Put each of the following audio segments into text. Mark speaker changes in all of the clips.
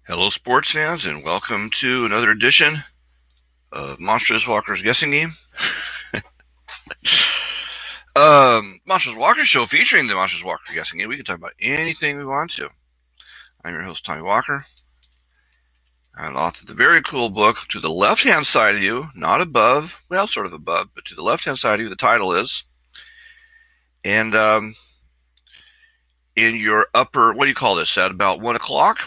Speaker 1: Hello, sports fans, and welcome to another edition of Monstrous Walker's Guessing Game. Monstrous Walker Show featuring the Monstrous Walker Guessing Game. We can talk about anything we want to. I'm your host, Tommy Walker. I'm author of the very cool book to the left-hand side of you, not above, well, sort of above, but to the left-hand side of you, the title is. And in your upper, what do you call this, at about 1 o'clock?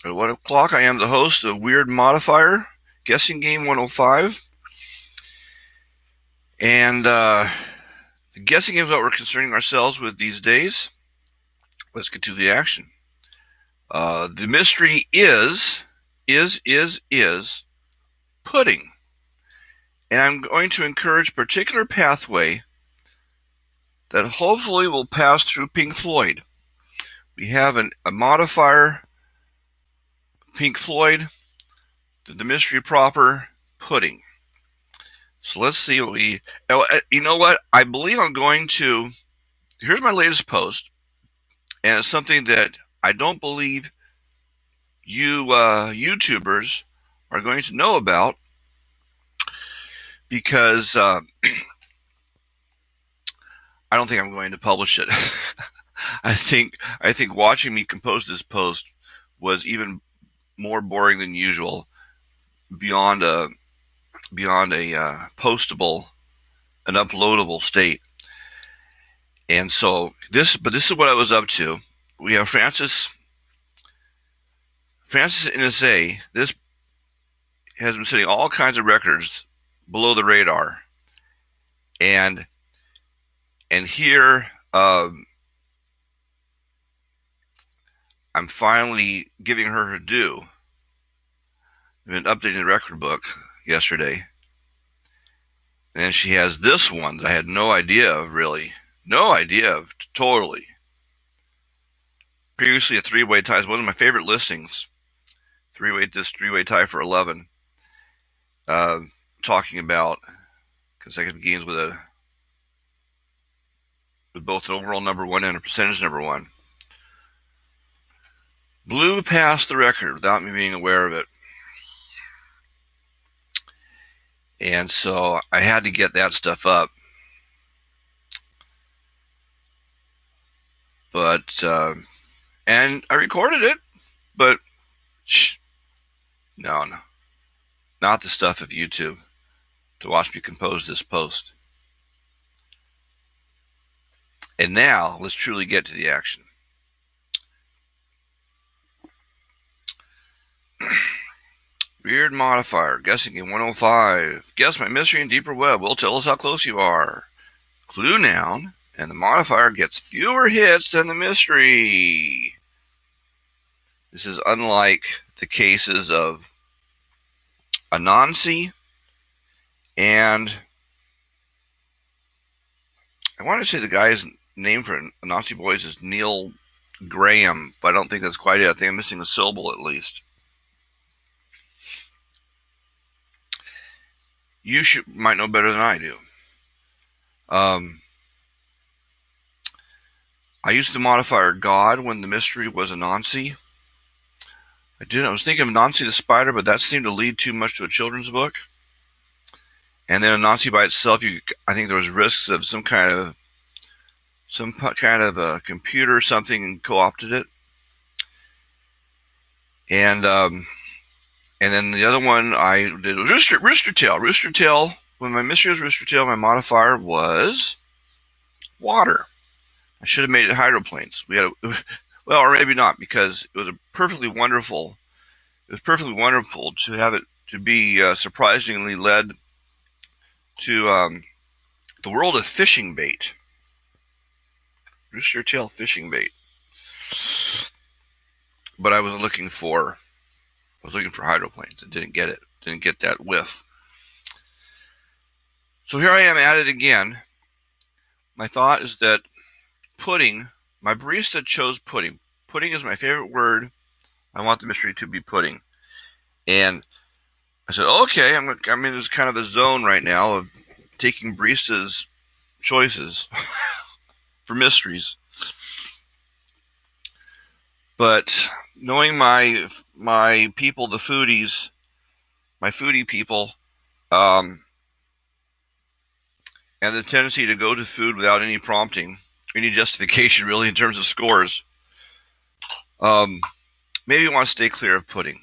Speaker 1: At 1 o'clock, I am the host of Weird Modifier, Guessing Game 105. And the guessing game is what we're concerning ourselves with these days. Let's get to the action. The mystery is pudding. And I'm going to encourage a particular pathway that hopefully will pass through Pink Floyd. We have a modifier, Pink Floyd, the mystery proper, pudding. So let's see what you know what? I believe I'm going to, here's my latest post, and it's something that I don't believe you YouTubers are going to know about, because I don't think I'm going to publish it. I think watching me compose this post was even more boring than usual, beyond a postable, an uploadable state. And so this is what I was up to. We have Francis NSA. This has been setting all kinds of records below the radar, and here I'm finally giving her due. I've been updating the record book yesterday, and she has this one that I had no idea of, really. No idea of, totally. Previously a three-way tie. It's one of my favorite listings. Three-way tie for 11. Talking about consecutive games with both an overall number one and a percentage number one. Blew past the record without me being aware of it. And so I had to get that stuff up. But, and I recorded it, but no, not the stuff of YouTube to watch me compose this post. And now let's truly get to the action. Weird modifier, guessing in 105. Guess my mystery in deeper web will tell us how close you are. Clue noun, and the modifier gets fewer hits than the mystery. This is unlike the cases of Anansi and I want to say the guy's name for Anansi Boys is Neil Graham, but I don't think that's quite it. I think I'm missing a syllable at least. You might know better than I do. I used the modifier God when the mystery was Anansi. I was thinking of Anansi the Spider, but that seemed to lead too much to a children's book. And then Anansi by itself, I think there was risks of some kind of a computer or something co-opted it. And then the other one I did was Rooster Tail. Rooster Tail, when my mystery was Rooster Tail, my modifier was water. I should have made it hydroplanes. We had well, or maybe not, because it was perfectly wonderful. It was perfectly wonderful to have it to be surprisingly led to the world of fishing bait. Rooster Tail fishing bait. But I was looking for hydroplanes. I didn't get it. Didn't get that whiff. So here I am at it again. My thought is that pudding, my barista chose pudding. Pudding is my favorite word. I want the mystery to be pudding. And I said, okay, I'm in this kind of a zone right now of taking barista's choices for mysteries. But knowing my my people, the foodies, my foodie people, and the tendency to go to food without any prompting, any justification really in terms of scores, maybe you want to stay clear of pudding.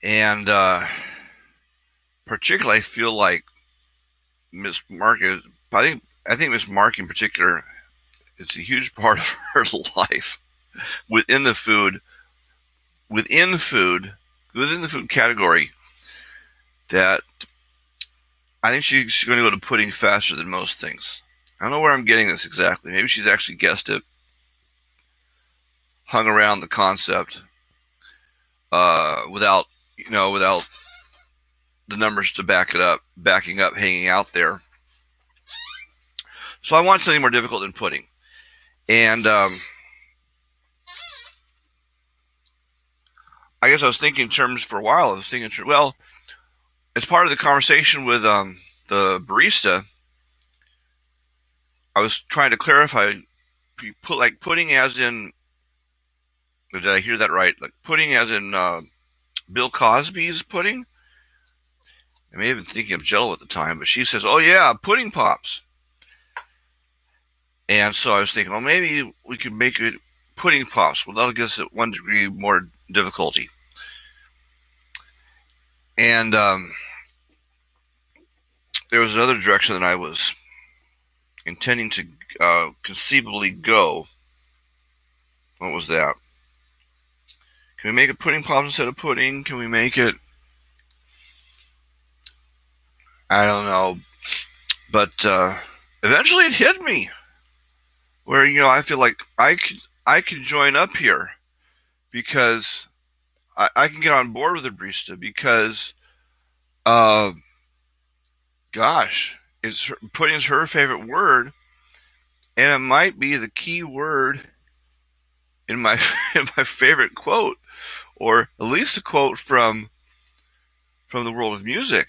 Speaker 1: And particularly, I feel like Miss Mark is, I think Miss Mark in particular, it's a huge part of her life within the food category, that I think she's going to go to pudding faster than most things. I don't know where I'm getting this exactly. Maybe she's actually guessed it, hung around the concept without the numbers to backing up, hanging out there. So I want something more difficult than pudding. And I guess I was thinking in terms for a while. I was thinking, well, as part of the conversation with the barista, I was trying to clarify, like pudding as in, did I hear that right? Like pudding as in Bill Cosby's pudding? I may have been thinking of Jello at the time, but she says, oh yeah, pudding pops. And so I was thinking, well, maybe we could make it pudding pops. Well, that'll give us 1 degree more difficulty. And there was another direction that I was intending to conceivably go. What was that? Can we make it pudding pops instead of pudding? Can we make it, I don't know. But eventually it hit me where, I feel like I could join up here, because I can get on board with the barista, because gosh, pudding's her favorite word, and it might be the key word in my favorite quote, or at least a quote from the world of music.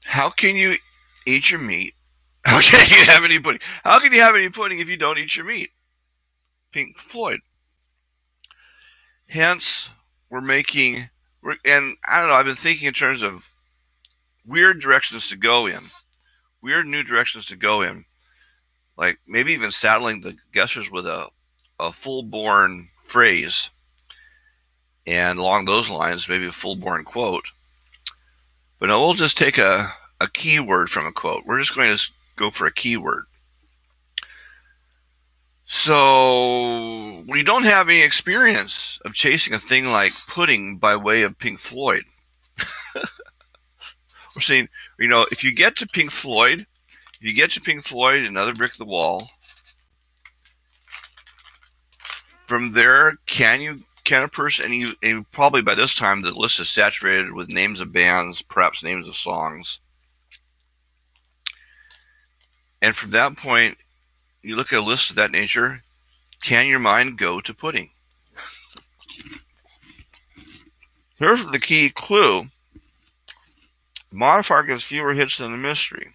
Speaker 1: How can you eat your meat? How can you have any pudding? How can you have any pudding if you don't eat your meat? Pink Floyd. Hence, and I don't know, I've been thinking in terms of weird directions to go in, weird new directions to go in, like maybe even saddling the guessers with a full-born phrase, and along those lines, maybe a full-born quote. But no, we'll just take a keyword from a quote. We're just going to go for a keyword. So we don't have any experience of chasing a thing like pudding by way of Pink Floyd. We're saying, if you get to Pink Floyd, Another Brick in the Wall, from there, can a person, and probably by this time the list is saturated with names of bands, perhaps names of songs. And from that point, you look at a list of that nature, can your mind go to pudding? Here's the key clue. The modifier gives fewer hits than the mystery.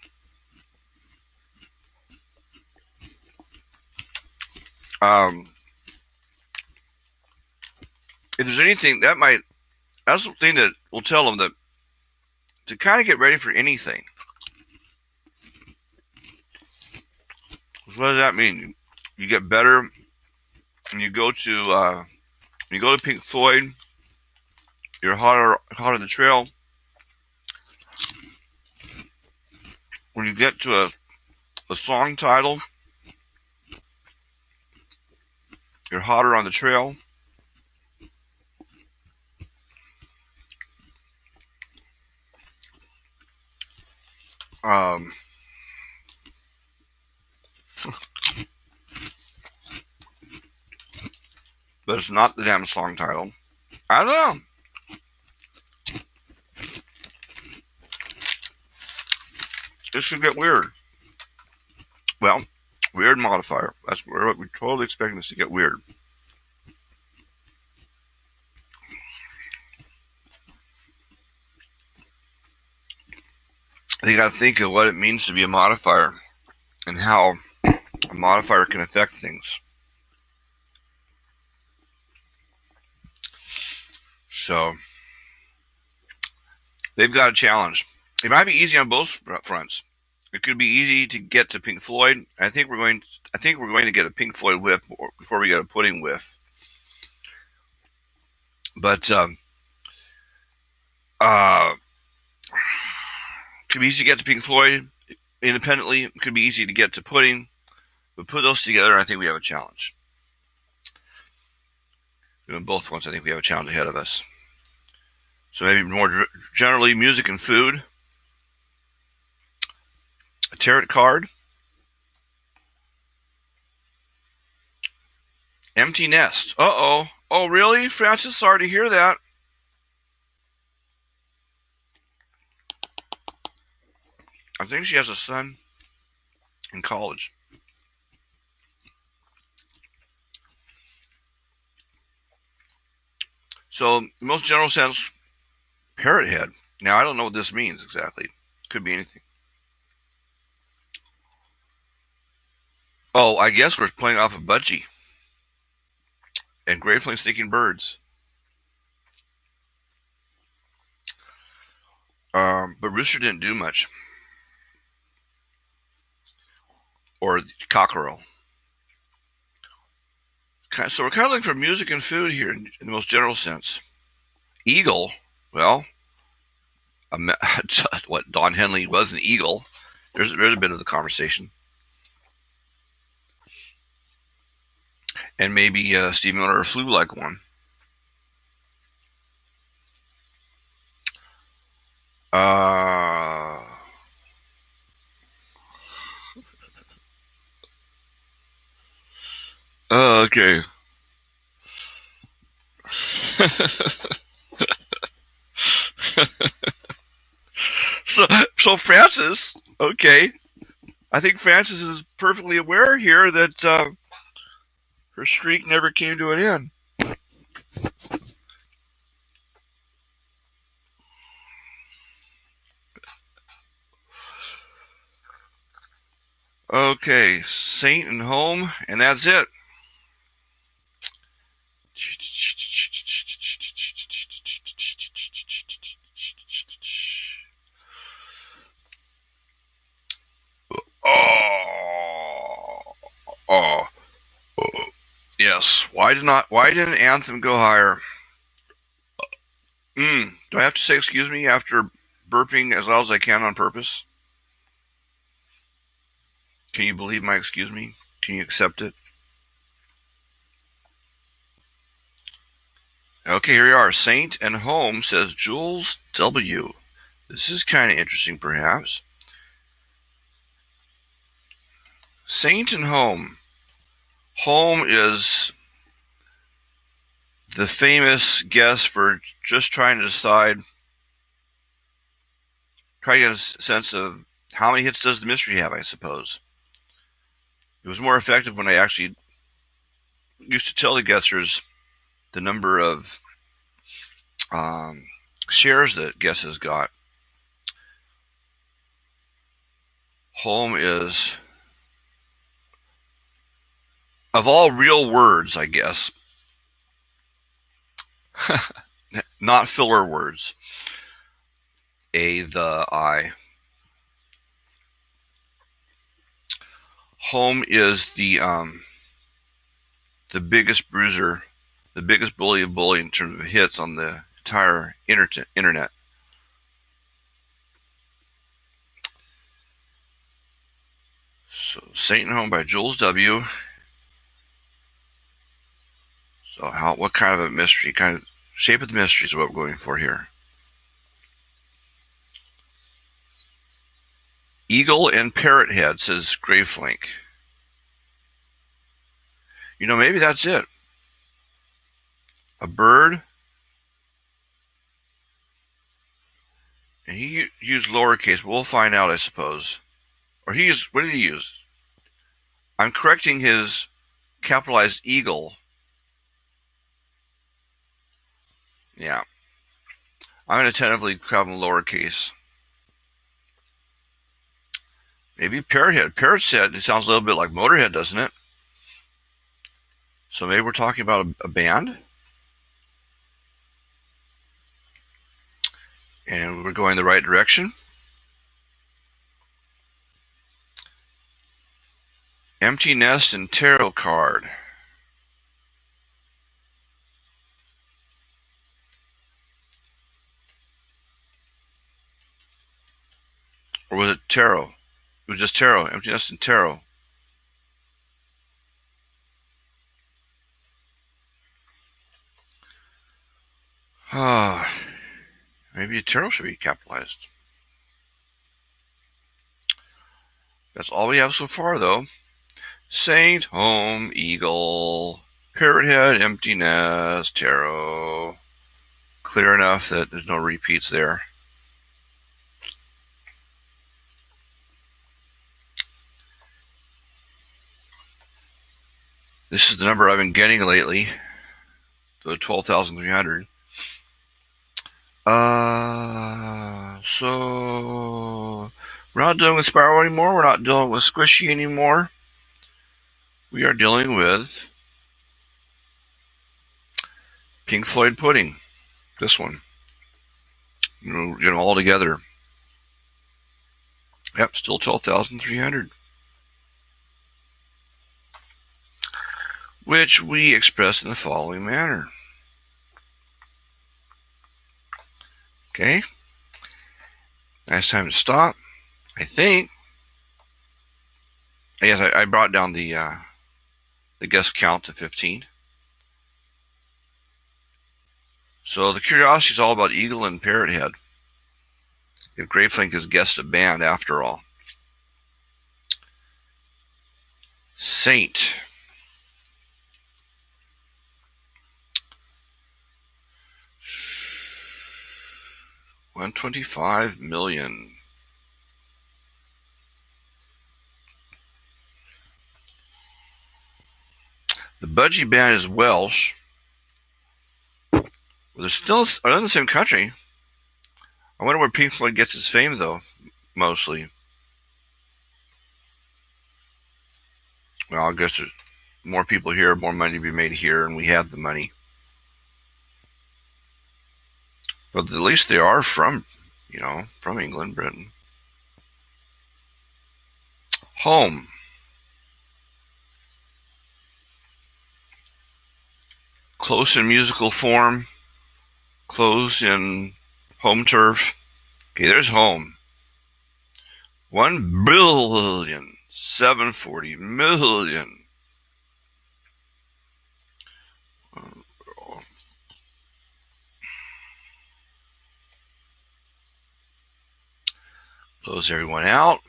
Speaker 1: If there's anything, that's the thing that will tell them that to kind of get ready for anything. So what does that mean? You get better, and you go to Pink Floyd. You're hot on the trail. When you get to a song title, you're hotter on the trail. But it's not the damn song title. I don't know. This could get weird. Well, weird modifier. That's where we're totally expecting this to get weird. You got to think of what it means to be a modifier and how a modifier can affect things. So they've got a challenge. It might be easy on both fronts. It could be easy to get to Pink Floyd. I think we're going to get a Pink Floyd whiff before we get a Pudding whiff. But it could be easy to get to Pink Floyd independently. It could be easy to get to Pudding. But put those together, I think we have a challenge. Doing both ones, I think we have a challenge ahead of us. So maybe more generally, music and food. A tarot card. Empty nest. Uh-oh. Oh, really? Francis, sorry to hear that. I think she has a son in college. So, in the most general sense, parrot head. Now, I don't know what this means exactly. Could be anything. Oh, I guess we're playing off of Budgie and gratefully sneaking birds. But Rooster didn't do much. Or cockerel. So we're kind of looking for music and food here in the most general sense. Eagle, well, what, Don Henley was an eagle. There's a bit of the conversation. And maybe Steve Miller flew like one. Okay. So Francis, okay. I think Francis is perfectly aware here that her streak never came to an end. Okay, Saint and home, and that's it. Oh, yes. Why didn't Anthem go higher? Do I have to say excuse me after burping as loud as I can on purpose? Can you believe my excuse me? Can you accept it? Okay, here we are. Saint and home, says Jules W. This is kind of interesting, perhaps. Saint and home. Home is the famous guess for just trying to decide, try to get a sense of how many hits does the mystery have, I suppose. It was more effective when I actually used to tell the guessers the number of shares that guesses got. Home is, of all real words, I guess, not filler words. A, the, I. Home is the biggest bruiser, the biggest bully of bully in terms of hits on the entire internet. So, Saint and Home by Jules W. So, what kind of a mystery? Kind of shape of the mystery is what we're going for here. Eagle and parrot head, says Grayflink. You know, maybe that's it. A bird. And he used lowercase, but we'll find out, I suppose. Or he used, what did he use? I'm correcting his capitalized eagle. Yeah. I'm going to tentatively have him lowercase. Maybe parrot head. Parrot head, it sounds a little bit like Motorhead, doesn't it? So maybe we're talking about a band? And we're going the right direction. Empty Nest and Tarot card. Or was it Tarot? It was just Tarot. Empty Nest and Tarot. Maybe Tarot should be capitalized. That's all we have so far, though. Saint, Home, Eagle, Parrot Head, Empty Nest, Tarot. Clear enough that there's no repeats there. This is the number I've been getting lately, the 12,300. So we're not dealing with Spiral anymore. We're not dealing with Squishy anymore. We are dealing with Pink Floyd Pudding. This one. You know, get them all together. Yep, still 12,300. Which we express in the following manner. Okay. Now it's time to stop. I think. Yes, I brought down the guest count to 15. So the curiosity is all about Eagle and Parrot Head. If Graveflink has guessed a band after all. Saint. $125 million. The Budgie Band is Welsh. Well, they're still in the same country. I wonder where Pink Floyd gets its fame, though, mostly. Well, I guess there's more people here, more money to be made here, and we have the money. But at least they are from, from England, Britain. Home. Close in musical form. Close in home turf. Okay, there's home. 1,740,000,000. Close everyone out.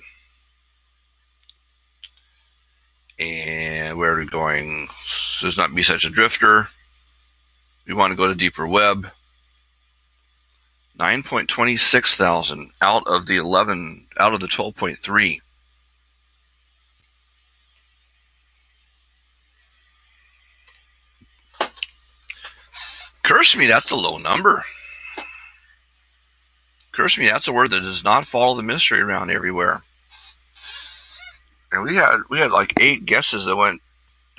Speaker 1: And where are we going? So let's not be such a drifter. We want to go to deeper web. 9.26 thousand out of the 12.3. Curse me, that's a low number. Curse me, that's a word that does not follow the mystery around everywhere. And we had like 8 guesses that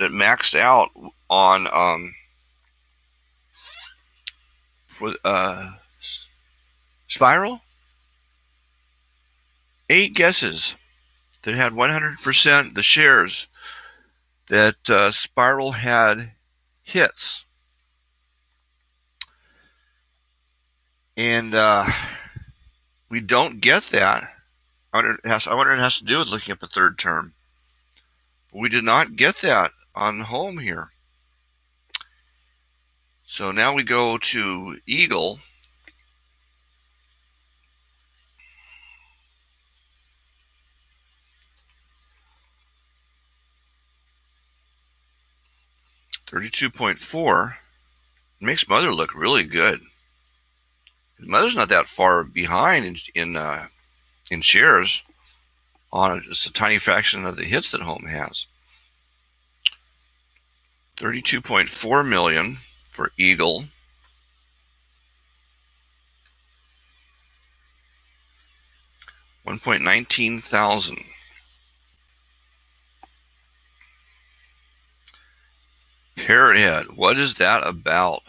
Speaker 1: maxed out on for Spiral. 8 guesses that had 100% the shares that Spiral had hits. And we don't get that. I wonder if it has to do with looking up the third term. But we did not get that on home here. So now we go to Eagle. $32.4. Makes Mother look really good. Mother's not that far behind in shares on just a tiny fraction of the hits that home has. 32.4 million for Eagle. $1.19 thousand. Parrot Head, what is that about?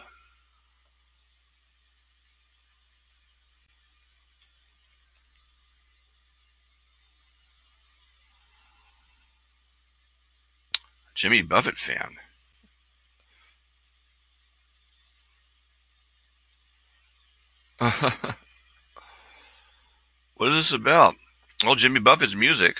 Speaker 1: Jimmy Buffett fan. What is this about? Oh, Jimmy Buffett's music.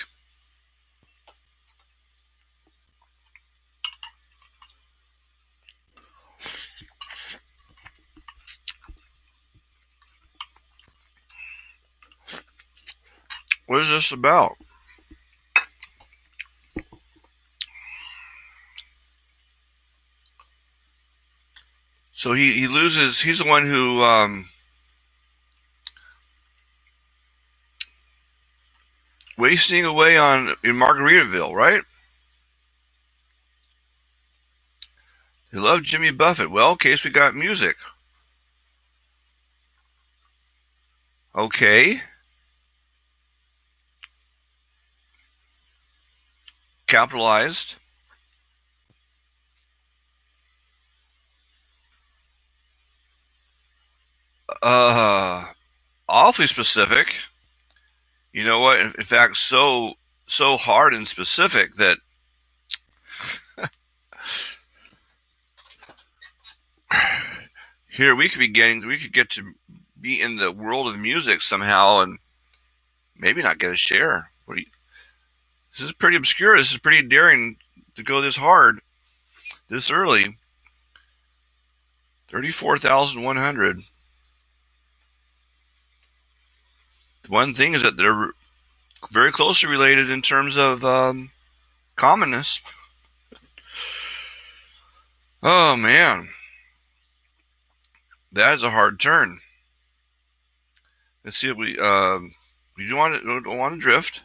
Speaker 1: What is this about? So he loses. He's the one who wasting away in Margaritaville, right? They love Jimmy Buffett. Well, in case we got music. Okay. Capitalized. Awfully specific. You know what? In fact, so hard and specific that here we could get to be in the world of music somehow and maybe not get a share. This is pretty obscure. This is pretty daring to go this hard, this early. 34,100. The one thing is that they're very closely related in terms of commonness. Oh man, that is a hard turn. Let's see if we don't want to drift.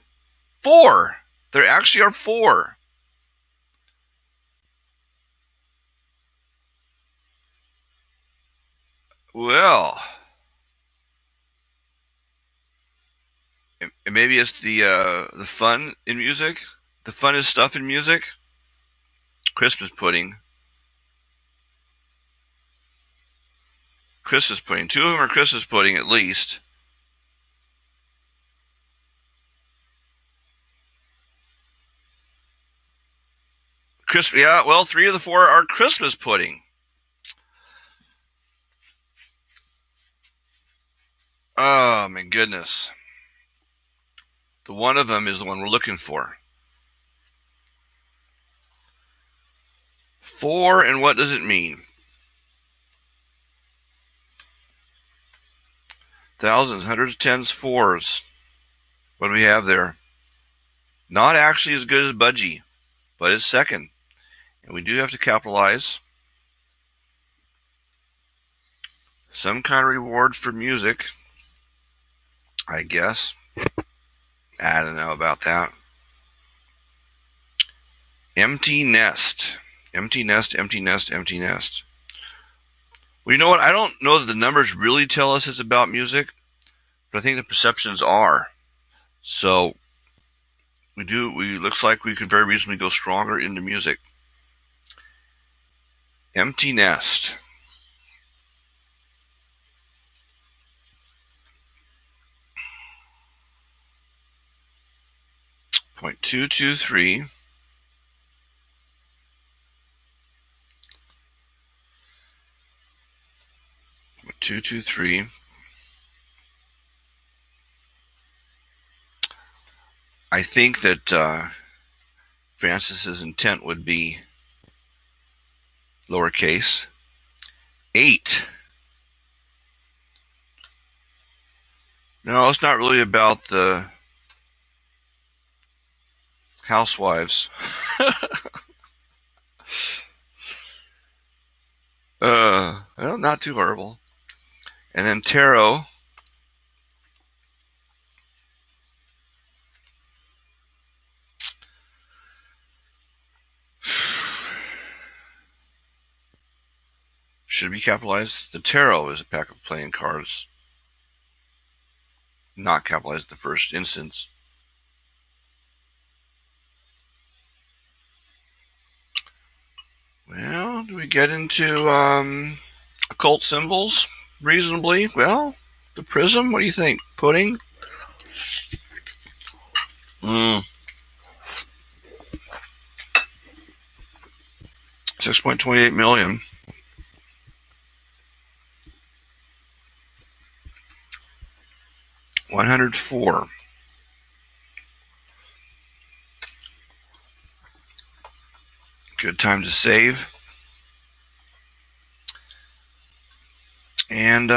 Speaker 1: 4. There actually are 4. Well, and maybe it's the fun in music. The funnest stuff in music. Christmas pudding. Christmas pudding. 2 of them are Christmas pudding at least. Yeah, well, 3 of the 4 are Christmas pudding. Oh my goodness. The one of them is the one we're looking for. 4, and what does it mean? Thousands, hundreds, tens, 4s. What do we have there? Not actually as good as Budgie, but it's second. And we do have to capitalize. Some kind of reward for music, I guess. I don't know about that. Empty nest. Empty nest, empty nest, empty nest. Well, you know what? I don't know that the numbers really tell us it's about music, but I think the perceptions are. So looks like we could very reasonably go stronger into music. Empty nest. .223. .223. I think that Francis's intent would be lowercase. 8. No, it's not really about the housewives. Well, not too horrible. And then tarot. Should be capitalized. The tarot is a pack of playing cards. Not capitalized in the first instance. Well, do we get into occult symbols reasonably? Well, the prism, what do you think? Pudding? 6.28 million. $104. Good time to save. And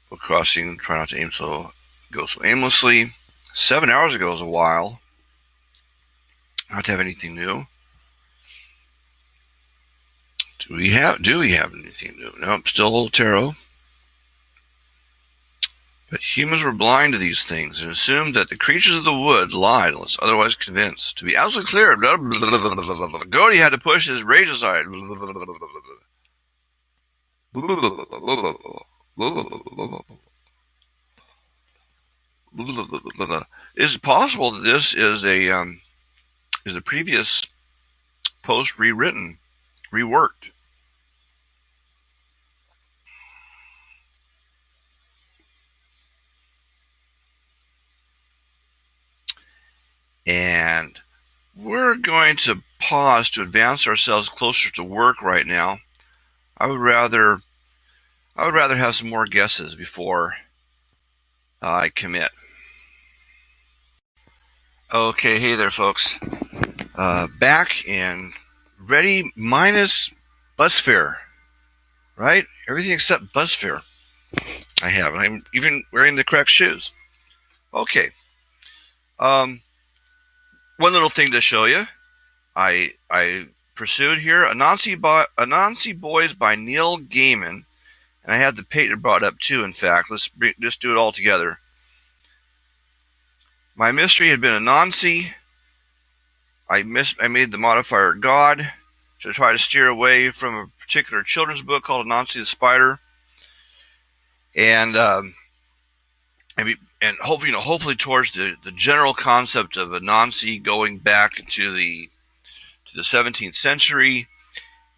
Speaker 1: book crossing, try not to go so aimlessly. 7 hours ago is a while. Not to have anything new. Do we have anything new? Nope, still tarot. But humans were blind to these things and assumed that the creatures of the wood lied unless otherwise convinced. To be absolutely clear, Gody had to push his rage aside. Is it possible that this is a previous post rewritten, reworked? And we're going to pause to advance ourselves closer to work right now. I would rather have some more guesses before I commit. Okay, hey there, folks. Back and ready minus bus fare, right? Everything except bus fare. I have. I'm even wearing the correct shoes. Okay. One little thing to show you. I pursued here Anansi Boys by Neil Gaiman, and I had the patent brought up too. In fact, let's just do it all together. My mystery had been Anansi. I made the modifier God to try to steer away from a particular children's book called Anansi the Spider, and hopefully towards the general concept of Anansi going back to the 17th century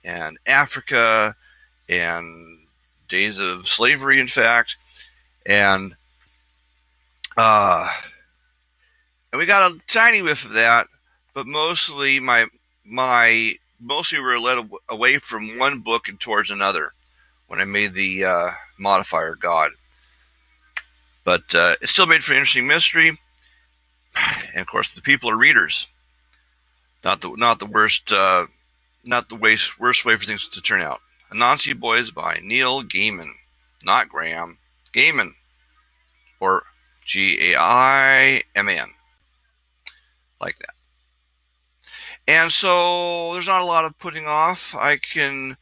Speaker 1: and Africa and days of slavery, in fact, and we got a tiny whiff of that, but mostly mostly we were led away from one book and towards another when I made the modifier God. But it still made for an interesting mystery, and of course the people are readers. Not the worst worst way for things to turn out. Anansi Boys by Neil Gaiman, not Graham. Gaiman, or Gaiman, like that. And so there's not a lot of putting off I can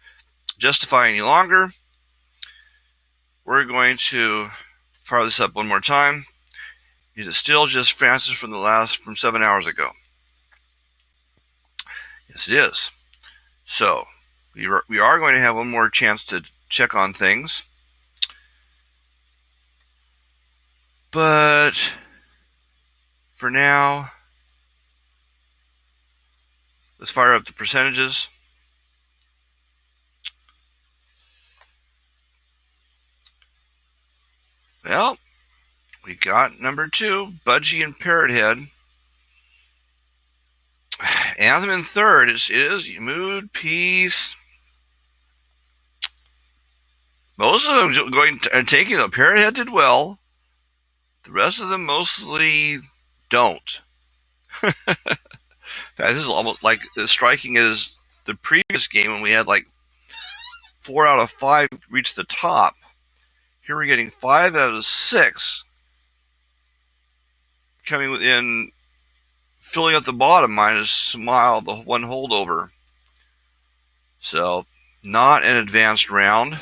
Speaker 1: justify any longer. We're going to fire this up one more time. Is it still just Francis from 7 hours ago? Yes, it is. So we are going to have one more chance to check on things. But for now, let's fire up the percentages. Well, we got number 2, Budgie and Parrot Head. Anthem in third is Mood, Peace. Most of them taking it. Parrot Head did well. The rest of them mostly don't. This is almost like as striking as the previous game when we had like 4 out of 5 reach the top. Here we're getting 5 out of 6 coming within, filling up the bottom minus Smile, the one holdover. So not an advanced round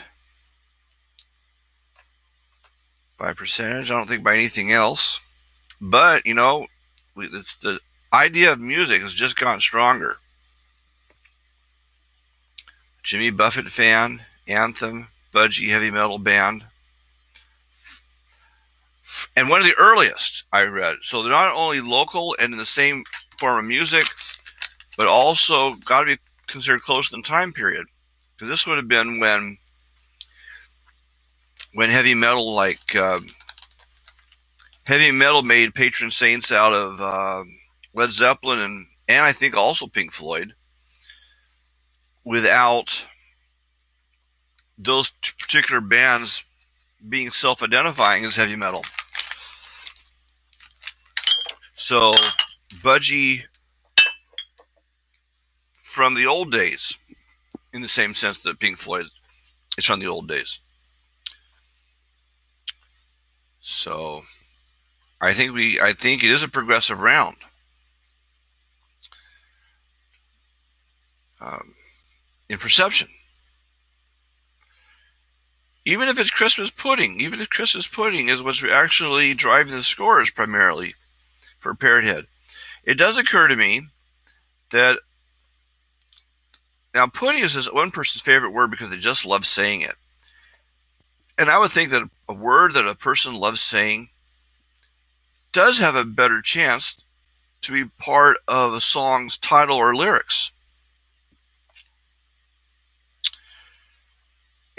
Speaker 1: by percentage. I don't think by anything else. But, the idea of music has just gotten stronger. Jimmy Buffett fan, Anthem, Budgie heavy metal band. And one of the earliest I read. So they're not only local and in the same form of music, but also got to be considered close in time period. Because this would have been when heavy metal made patron saints out of Led Zeppelin and I think also Pink Floyd. without those particular bands being self-identifying as heavy metal. So Budgie from the old days, in the same sense that Pink Floyd is from the old days. So I think it is a progressive round. In perception. Even if it's Christmas pudding is what's actually driving the scores primarily for Parrothead. It does occur to me that now pudding is one person's favorite word because they just love saying it. And I would think that a word that a person loves saying does have a better chance to be part of a song's title or lyrics.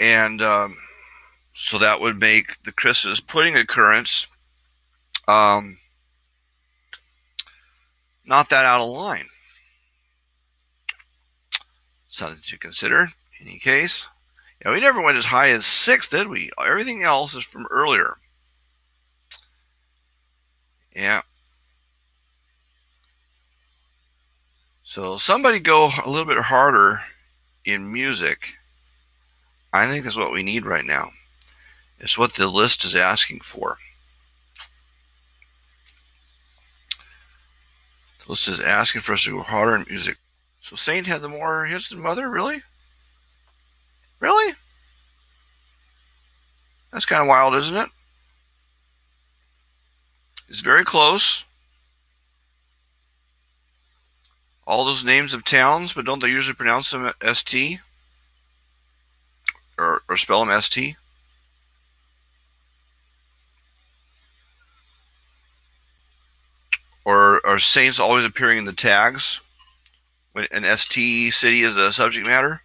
Speaker 1: And so that would make the Christmas pudding occurrence not that out of line. Something to consider. In any case, yeah, we never went as high as 6, did we? Everything else is from earlier. Yeah. So somebody go a little bit harder in music. I think that's what we need right now. It's what the list is asking for. The list is asking for us to go harder in music. So Saint had the more hits than Mother? Really? Really? That's kind of wild, isn't it? It's very close. All those names of towns, but don't they usually pronounce them ST? Or spell them ST? Or are Saints always appearing in the tags when an ST city is a subject matter?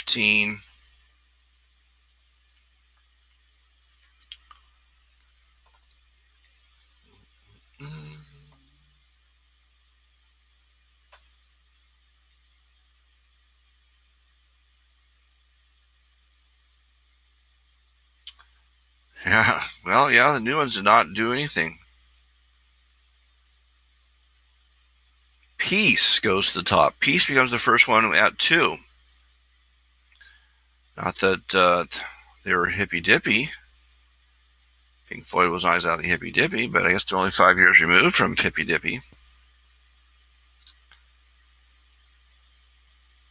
Speaker 1: $15. Yeah, well, yeah, the new ones did not do anything. Peace goes to the top. Peace becomes the first one at 2. Not that they were hippy-dippy. Pink Floyd was not exactly hippy-dippy, but I guess they're only 5 years removed from hippy-dippy.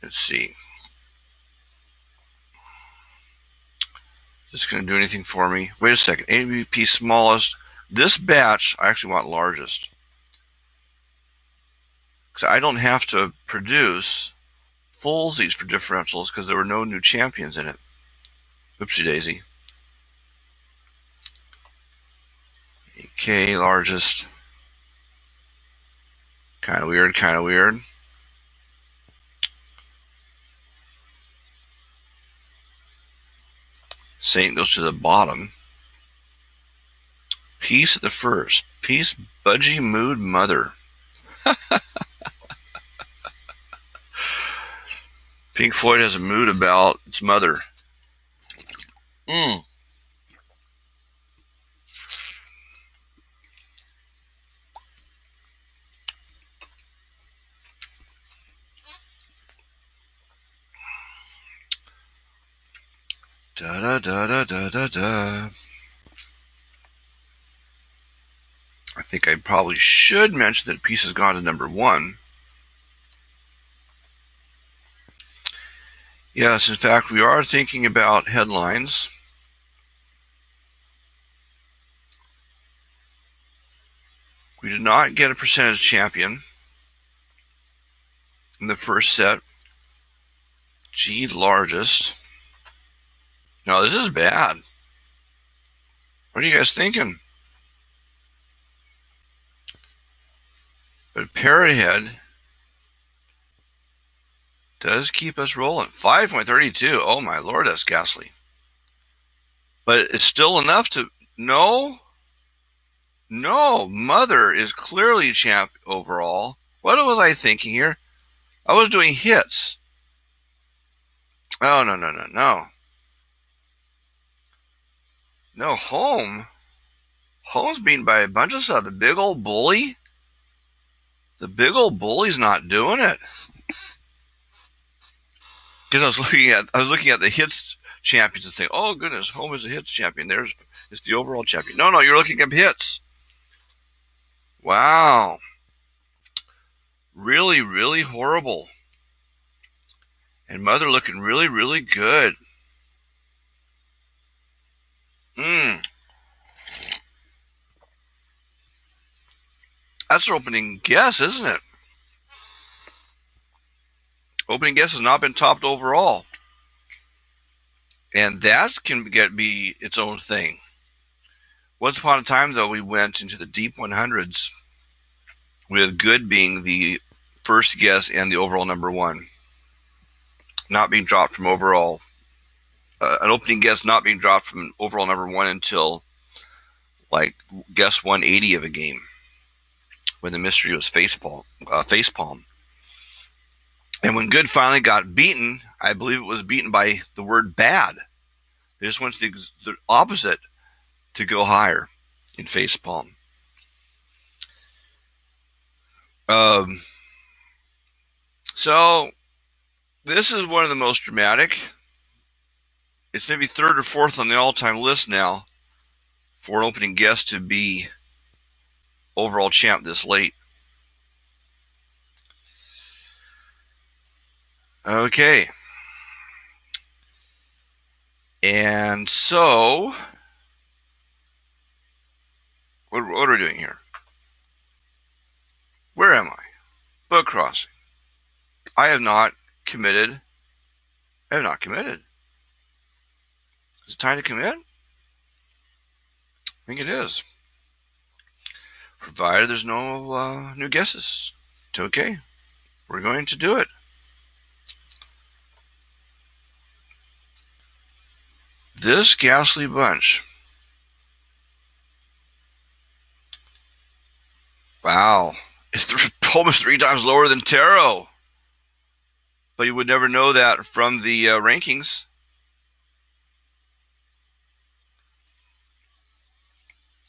Speaker 1: Let's see. Is this going to do anything for me? Wait a second. ABP smallest. This batch, I actually want largest. Because I don't have to produce fullsies for differentials because there were no new champions in it. Oopsie daisy. AK largest. Kind of weird, kind of weird. Saint goes to the bottom. Peace at the first. Peace, Budgie, Mood, Mother. Pink Floyd has a mood about its mother. Da da da da da da da. I think I probably should mention that Peace has gone to number 1. Yes, in fact, we are thinking about headlines. We did not get a percentage champion in the first set. G largest. No, this is bad. What are you guys thinking? But Parrothead Does keep us rolling. 5.32. Oh my lord, that's ghastly. But it's still enough to... No, Mother is clearly champ overall. What was I thinking here? I was doing hits. Oh, no. No, Home's beaten by a bunch of stuff. The big old bully? The big old bully's not doing it. Because I was looking at the hits champions and saying, oh goodness, Home is a hits champion. It's the overall champion. No, you're looking at hits. Wow. Really, really horrible. And Mother looking really, really good. That's our opening guess, isn't it? Opening guess has not been topped overall. And that can be its own thing. Once upon a time, though, we went into the deep 100s with good being the first guess and the overall number one. Not being dropped from overall. An opening guess not being dropped from overall number one until like guess 180 of a game, when the mystery was facepalm. And when good finally got beaten, I believe it was beaten by the word bad. They just went the opposite to go higher in facepalm. So this is one of the most dramatic. It's maybe third or fourth on the all-time list now for an opening guess to be overall champ this late. Okay. And so, what are we doing here? Where am I? Book crossing. I have not committed. Is it time to commit? I think it is. Provided there's no new guesses. It's okay. We're going to do it. This ghastly bunch. Wow. It's almost 3 times lower than tarot. But you would never know that from the rankings.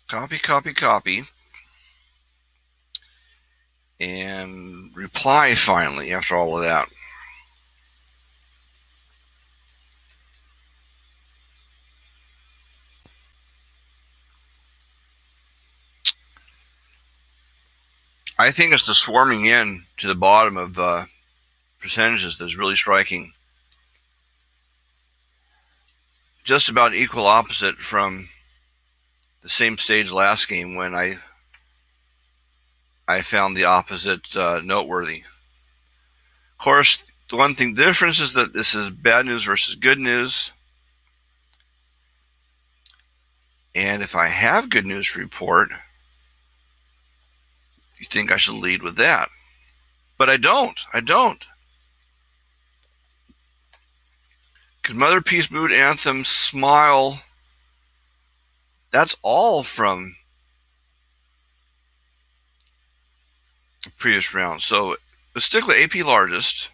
Speaker 1: Copy. And reply finally after all of that. I think it's the swarming in to the bottom of percentages that's really striking. Just about equal opposite from the same stage last game when I found the opposite noteworthy. Of course, the one thing difference is that this is bad news versus good news. And if I have good news to report, you think I should lead with that. But I don't. Because Mother Peace, Mood, Anthem, Smile, that's all from the previous round. So let's stick with AP largest.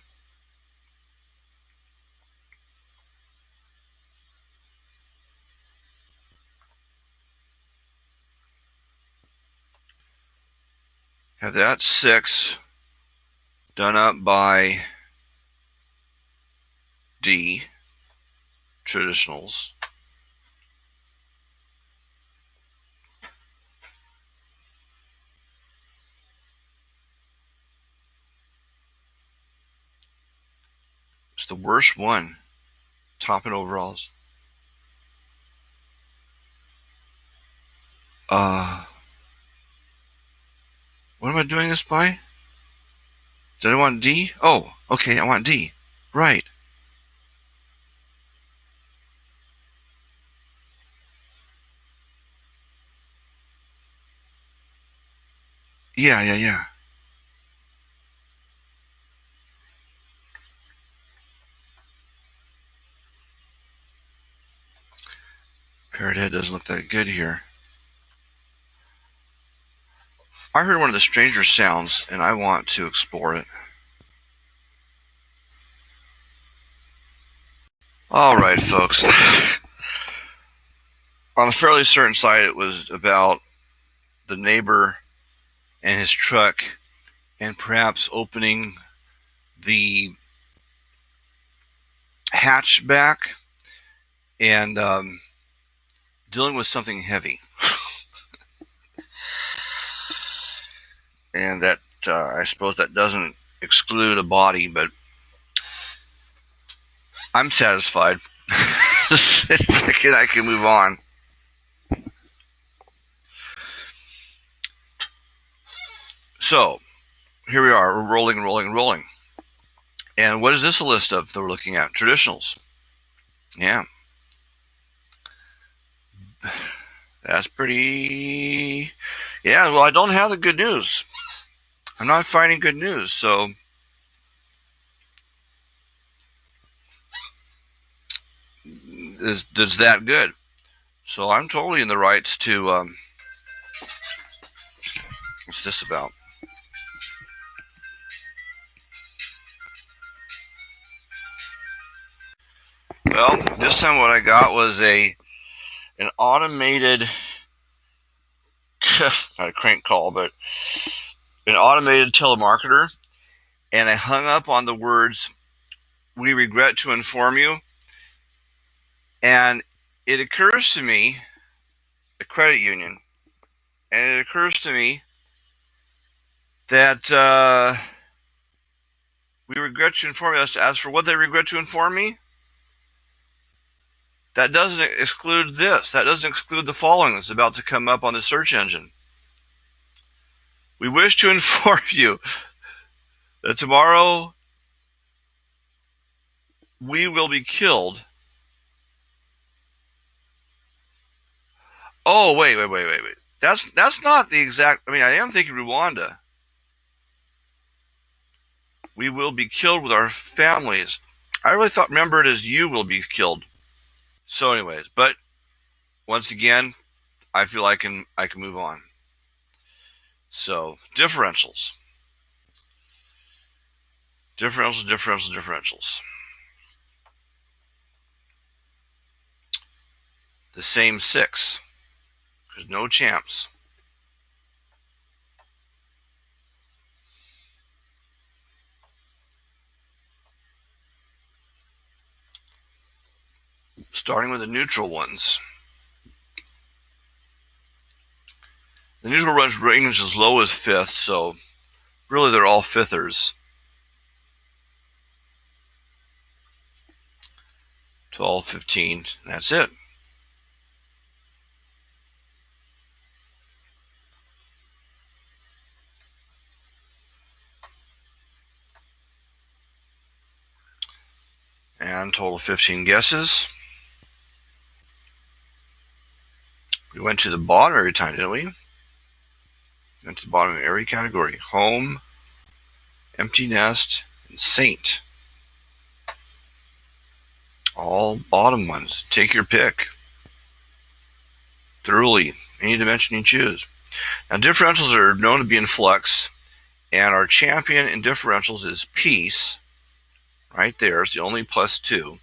Speaker 1: Have that 6 done up by D, traditionals. It's the worst one, top in overalls. What am I doing this by? Did I want D? Oh, okay, I want D. Right. Yeah. Parrot head doesn't look that good here. I heard one of the stranger sounds, and I want to explore it. All right, folks. On a fairly certain site, it was about the neighbor and his truck, and perhaps opening the hatchback and dealing with something heavy. And that, I suppose that doesn't exclude a body, but I'm satisfied. I can move on. So, here we are. We're rolling. And what is this a list of that we're looking at? Traditionals. Yeah. That's pretty... Yeah, well, I don't have the good news. I'm not finding good news, so... Is that good? So I'm totally in the rights to... what's this about? Well, this time what I got was an automated... not a crank call, but an automated telemarketer, and I hung up on the words, "We regret to inform you," and it occurs to me, a credit union, and it occurs to me that we regret to inform you. As for what they regret to inform me, that doesn't exclude this. That doesn't exclude the following that's about to come up on the search engine. We wish to inform you that tomorrow we will be killed. Oh, wait. That's not the exact... I mean, I am thinking Rwanda. We will be killed with our families. I really remember it as you will be killed. So anyways, but once again, I feel I can move on. So, differentials. The same 6. There's no champs. Starting with the neutral ones. The neutral ones range as low as 5th, so really they're all 5thers. 12, 15, that's it. And total 15 guesses. We went to the bottom every time, didn't we? Went to the bottom of every category. Home, empty nest, and saint. All bottom ones. Take your pick. Thoroughly. Any dimension you choose. Now, differentials are known to be in flux, and our champion in differentials is peace. Right there. It's the only +2.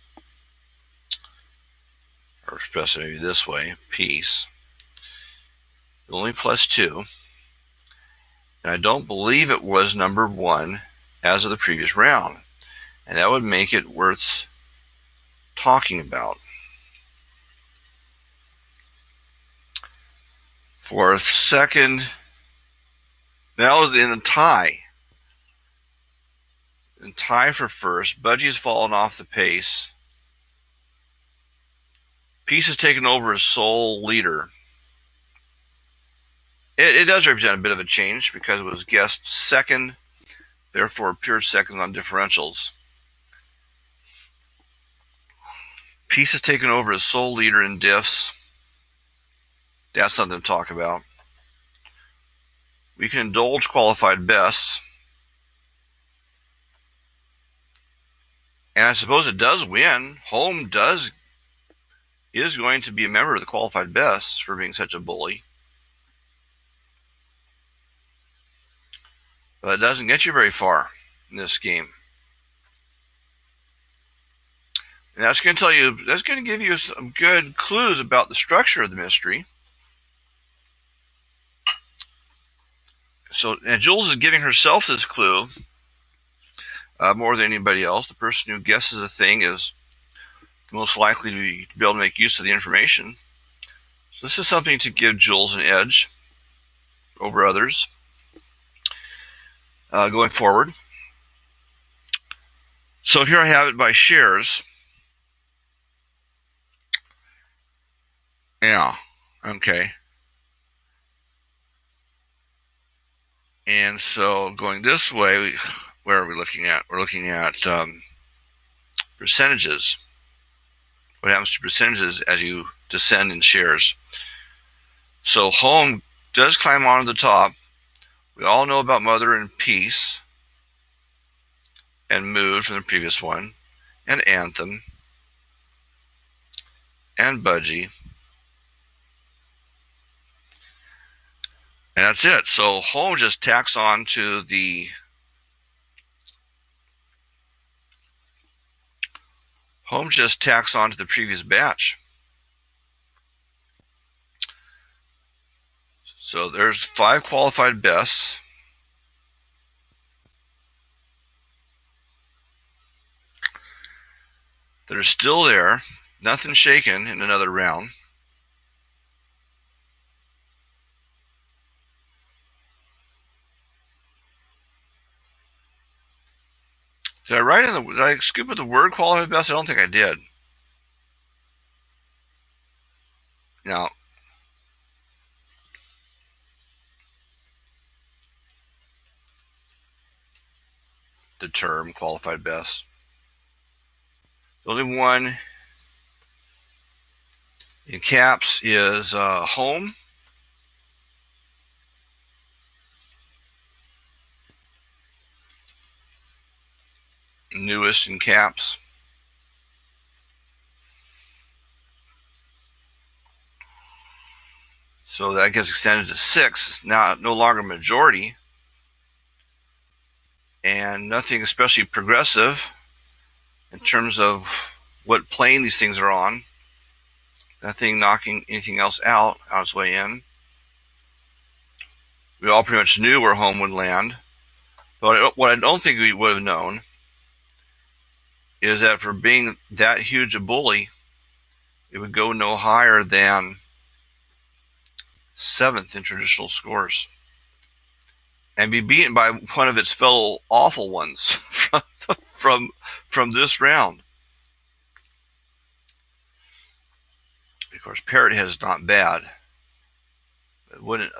Speaker 1: Or express it maybe this way. Peace. The only +2. And I don't believe it was number 1 as of the previous round. And that would make it worth talking about. For a second, that was in a tie. In tie for first. Budgie's fallen off the pace. Peace has taken over as sole leader. It does represent a bit of a change because it was guessed second, therefore appeared second on differentials. Peace has taken over as sole leader in diffs. That's something to talk about. We can indulge qualified bests. And I suppose it does win. Home does is going to be a member of the qualified best for being such a bully. But it doesn't get you very far in this game. And that's going to give you some good clues about the structure of the mystery. So, and Jules is giving herself this clue more than anybody else. The person who guesses a thing is the most likely to be able to make use of the information. So this is something to give Jules an edge over others going forward. So here I have it by shares. Yeah, okay. And so going this way, where are we looking at? We're looking at percentages. What happens to percentages as you descend in shares? So home does climb onto the top. We all know about Mother and Peace and Mood from the previous one, and Anthem, and Budgie. And that's it. So home just tacks on to the previous batch. So there's 5 qualified bests. That are still there. Nothing shaken in another round. Did I skip with the word qualified best? I don't think I did. Now, the term qualified best. The only one in caps is home. Newest in caps. So that gets extended to 6. It's now no longer majority. And nothing especially progressive in terms of what plane these things are on. Nothing knocking anything else out on its way in. We all pretty much knew where home would land. But what I don't think we would have known is that for being that huge a bully, it would go no higher than 7th in traditional scores and be beaten by one of its fellow awful ones from this round. Of course, Parrot Head is not bad. It wouldn't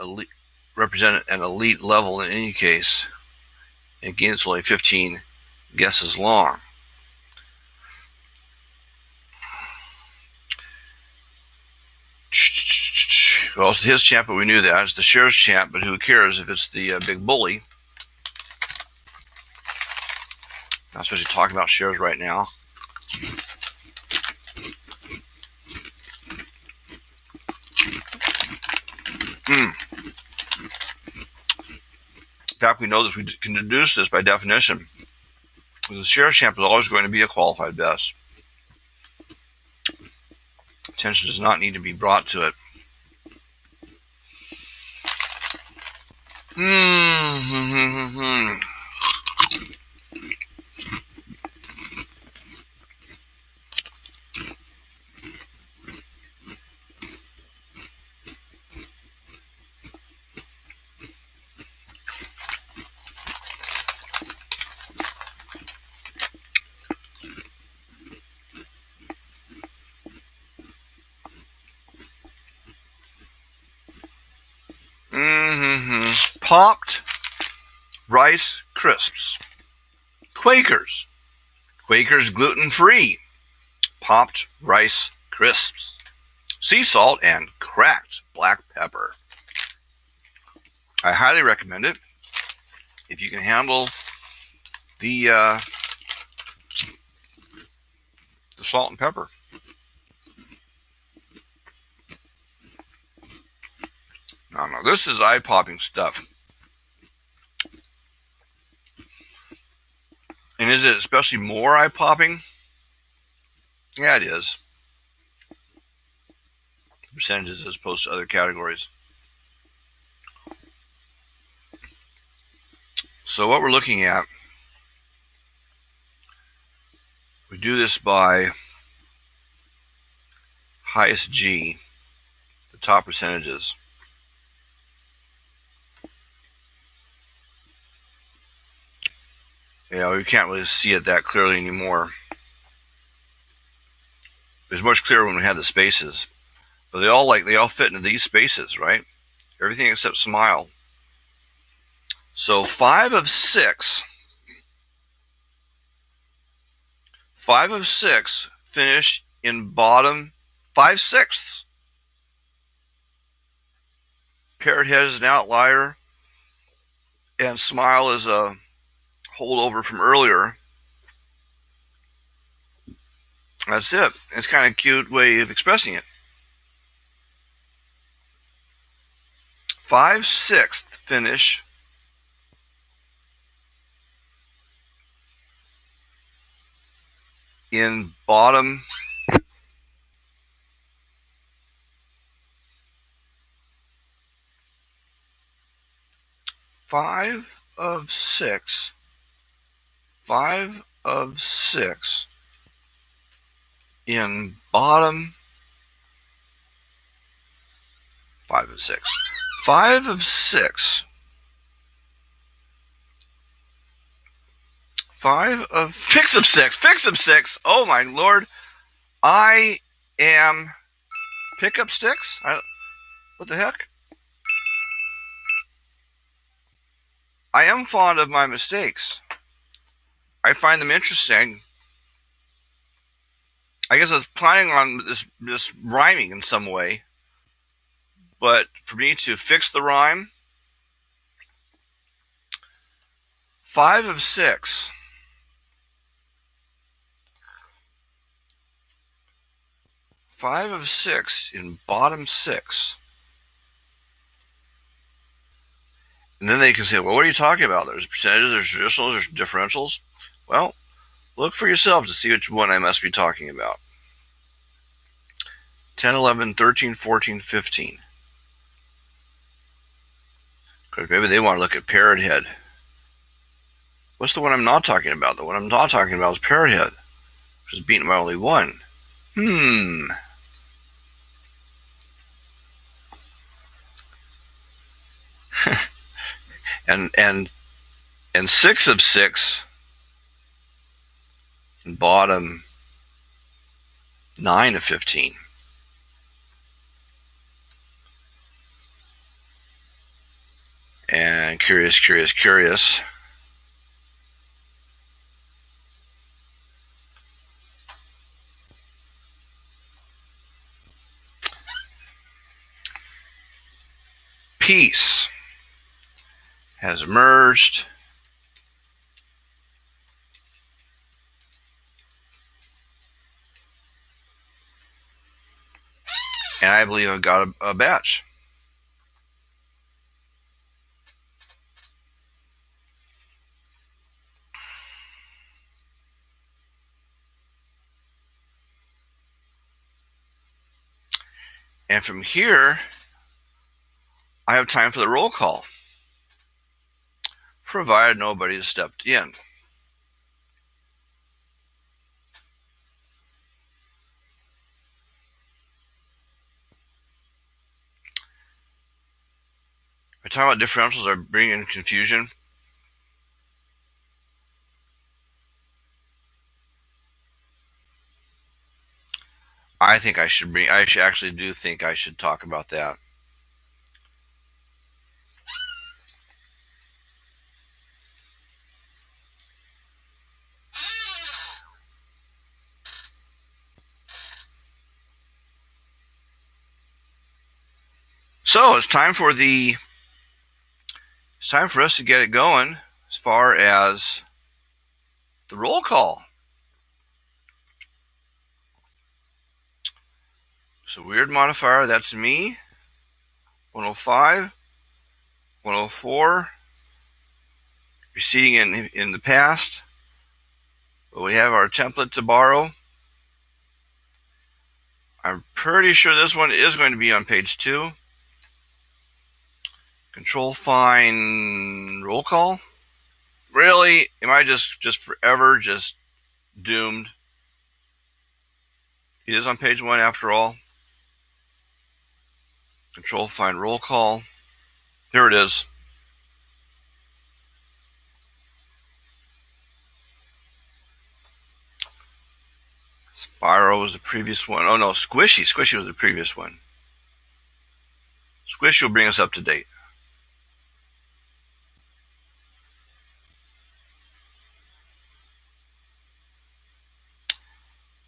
Speaker 1: represent an elite level in any case. Again, it's only 15 guesses long. Well, it's his champ, but we knew that. It's the shares champ, but who cares if it's the big bully? Not especially talking about shares right now. In fact, we know this. We can deduce this by definition. The shares champ is always going to be a qualified best. Attention does not need to be brought to it. Popped Rice Crisps. Quakers. Quakers gluten-free. Popped Rice Crisps. Sea salt and cracked black pepper. I highly recommend it if you can handle the salt and pepper. No, this is eye-popping stuff. And is it especially more eye-popping? Yeah, it is. Percentages as opposed to other categories. So what we're looking at, we do this by highest G, the top percentages. Yeah, we can't really see it that clearly anymore. It was much clearer when we had the spaces. But they all fit into these spaces, right? Everything except smile. So 5 of 6 finish in bottom 5/6. Parrot head is an outlier, and smile is a holdover from earlier. That's it. It's kind of a cute way of expressing it. 5/6 finish in bottom 5 of 6. 5 of 6 in bottom 5 of 6. 5 of 6. 5 of 6 of 6. 6 of 6. Oh my lord. I am pickup sticks? What the heck? I am fond of my mistakes. I find them interesting. I guess I was planning on this rhyming in some way. But for me to fix the rhyme, 5 of 6. 5 of 6 in bottom 6. And then they can say, well, what are you talking about? There's percentages, there's traditionals, there's differentials. Well, look for yourself to see which one I must be talking about. 10, 11, 13, 14, 15. Because maybe they want to look at parrot head. What's the one I'm not talking about? The one I'm not talking about is parrot head, which is beaten by only 1. and 6 of 6 bottom 9 of 15. And curious. Peace has emerged. And I believe I've got a batch. And from here, I have time for the roll call, provided nobody has stepped in. We're talking about differentials are bringing in confusion. I actually do think I should talk about that. So it's time for us to get it going as far as the roll call. So weird modifier, that's me. 105, 104, receding in the past. But we have our template to borrow. I'm pretty sure this one is going to be on page 2. Control find roll call. Really? Am I just forever just doomed? It is on page 1 after all. Control find roll call. Here it is. Spyro was the previous one. Oh no, Squishy. Squishy was the previous one. Squishy will bring us up to date.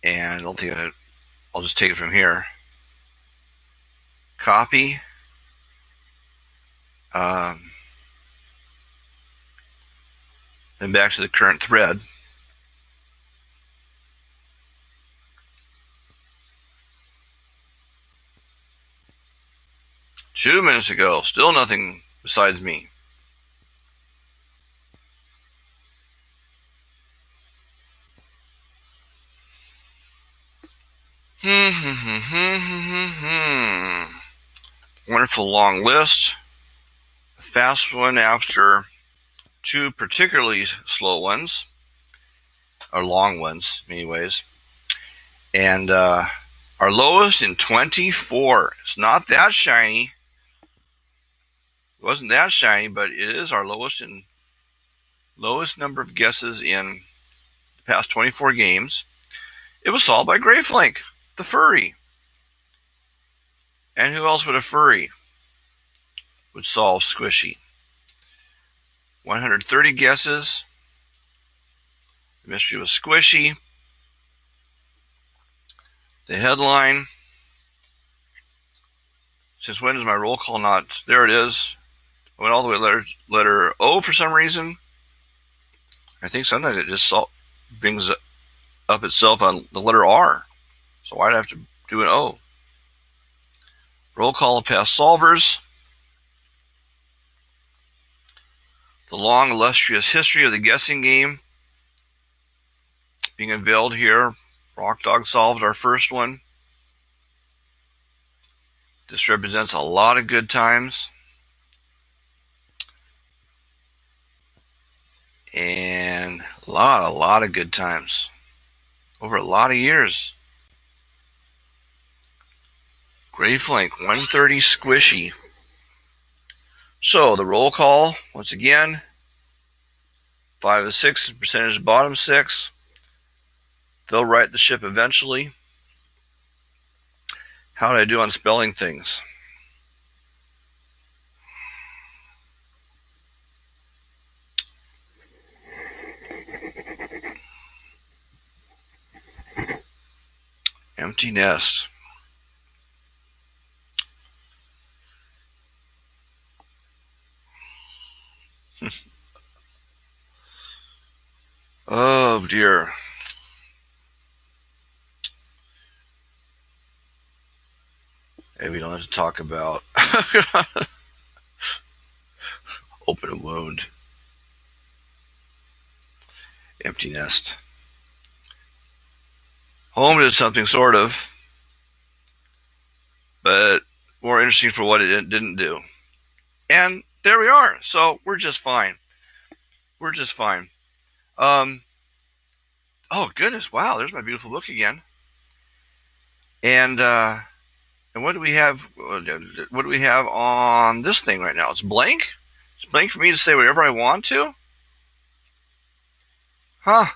Speaker 1: And I'll just take it from here. Copy. Then back to the current thread. Two minutes ago, still nothing besides me. Wonderful long list. A fast one after two particularly slow ones, or long ones, in many ways. And our lowest in 24. It's not that shiny. It wasn't that shiny, but it is our lowest number of guesses in the past 24 games. It was solved by Greyflink, the furry. And who else but a furry would solve Squishy? 130 guesses. The mystery was Squishy. The headline. Since when is my roll call not? There it is. I went all the way to letter O for some reason. I think sometimes it just brings up itself on the letter R. So why'd I have to do an O? Roll call of past solvers. The long, illustrious history of the guessing game being unveiled here. Rock Dog solved our first one. This represents a lot of good times. And a lot of good times. Over a lot of years. Greyflink, 130 Squishy. So the roll call, once again, 5 of 6, percentage bottom 6. They'll right the ship eventually. How did I do on spelling things? Empty nest. Oh dear. Maybe we don't have to talk about open a wound. Empty nest. Home did something sort of, but more interesting for what it didn't do. And there we are. So we're just fine. We're just fine. Oh goodness! Wow, there's my beautiful book again. And what do we have? What do we have on this thing right now? It's blank. It's blank for me to say whatever I want to. Huh?